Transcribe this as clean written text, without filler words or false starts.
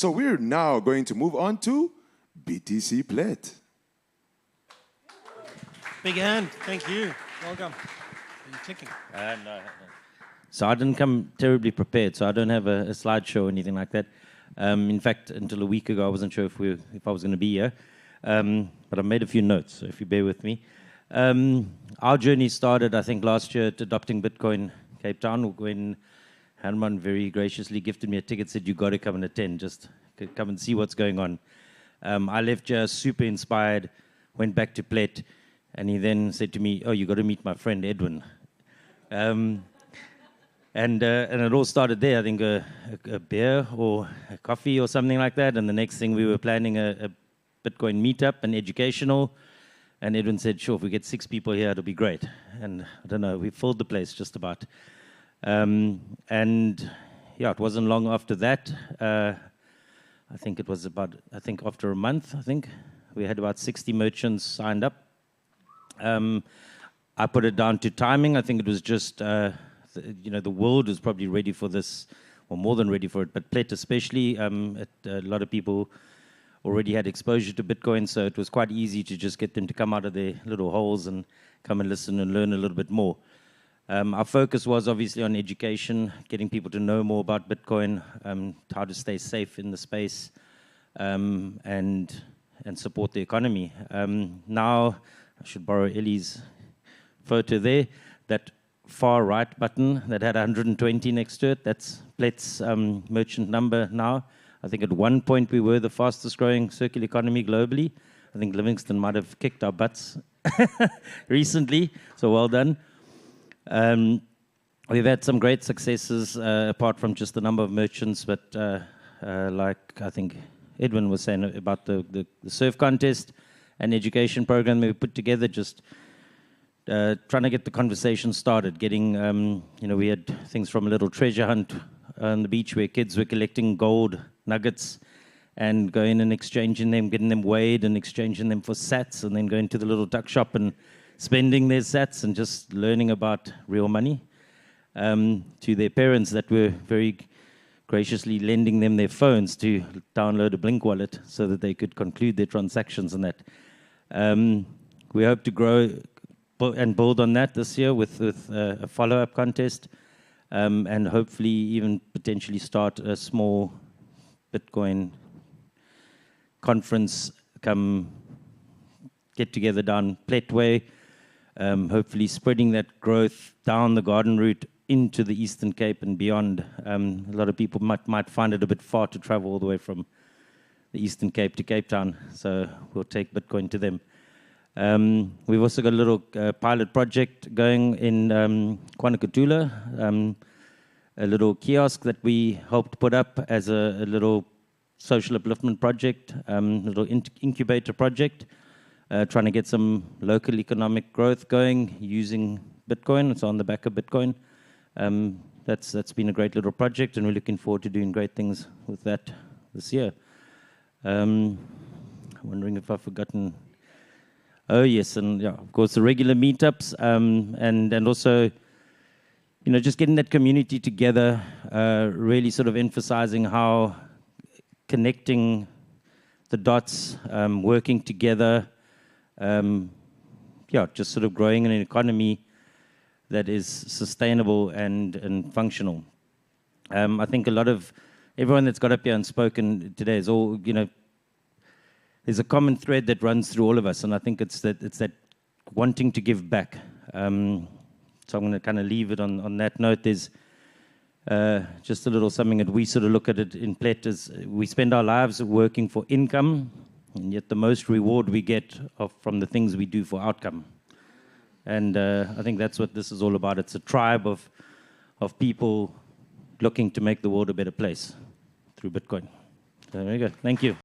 So we're now going to move on to BTC Plett. Big hand. Thank you. Welcome. Are you clicking? No. So I didn't come terribly prepared, so I don't have a slideshow or anything like that. In fact, until a week ago, I wasn't sure if I was going to be here. But I made a few notes, so if you bear with me. Our journey started, I think, last year at adopting Bitcoin Cape Town, when Herman very graciously gifted me a ticket, said, you got to come and attend, just come and see what's going on. I left here super inspired, went back to Plett, and he then said to me, oh, you got to meet my friend Edwin. And it all started there, I think a beer or a coffee or something like that, and the next thing we were planning a Bitcoin meetup, an educational, and Edwin said, sure, if we get 6 people here, it'll be great. And I don't know, we filled the place just about. And yeah, it wasn't long after that. I think it was about, after a month, we had about 60 merchants signed up. I put it down to timing. I think it was just, the world was probably ready for this, or more than ready for it, but Plett especially, a lot of people already had exposure to Bitcoin, so it was quite easy to just get them to come out of their little holes and come and listen and learn a little bit more. Our focus was obviously on education, getting people to know more about Bitcoin, how to stay safe in the space, and support the economy. Now, I should borrow Ellie's photo there, that far right button that had 120 next to it, that's Plett's merchant number now. I think at one point we were the fastest growing circular economy globally. I think Livingston might have kicked our butts recently, so well done. We've had some great successes apart from just the number of merchants, but like I think Edwin was saying about the surf contest and education program that we put together, just trying to get the conversation started, getting, we had things from a little treasure hunt on the beach where kids were collecting gold nuggets and going and exchanging them, getting them weighed and exchanging them for sats, and then going to the little tuck shop and spending their sats and just learning about real money, to their parents that were very graciously lending them their phones to download a Blink wallet so that they could conclude their transactions and that. We hope to grow and build on that this year with a follow-up contest, and hopefully even potentially start a small Bitcoin conference, come get together down Plett Way, hopefully spreading that growth down the Garden Route into the Eastern Cape and beyond. A lot of people might find it a bit far to travel all the way from the Eastern Cape to Cape Town, so we'll take Bitcoin to them. We've also got a little pilot project going in Kwanakatula, a little kiosk that we helped put up as a little social upliftment project, little incubator project, trying to get some local economic growth going using Bitcoin. It's on the back of Bitcoin. That's been a great little project, and we're looking forward to doing great things with that this year. Wondering if I've forgotten. Oh yes, and yeah, of course the regular meetups, and also, just getting that community together, really sort of emphasizing how connecting the dots, working together, just sort of growing an economy that is sustainable and functional. I think everyone that's got up here and spoken today is all, there's a common thread that runs through all of us, and I think it's that wanting to give back. So I'm going to kind of leave it on that note. There's just a little something that we sort of look at it in Plett is we spend our lives working for income, and yet the most reward we get from the things we do for outcome. And I think that's what this is all about. It's a tribe of people looking to make the world a better place through Bitcoin. So there you go. Thank you.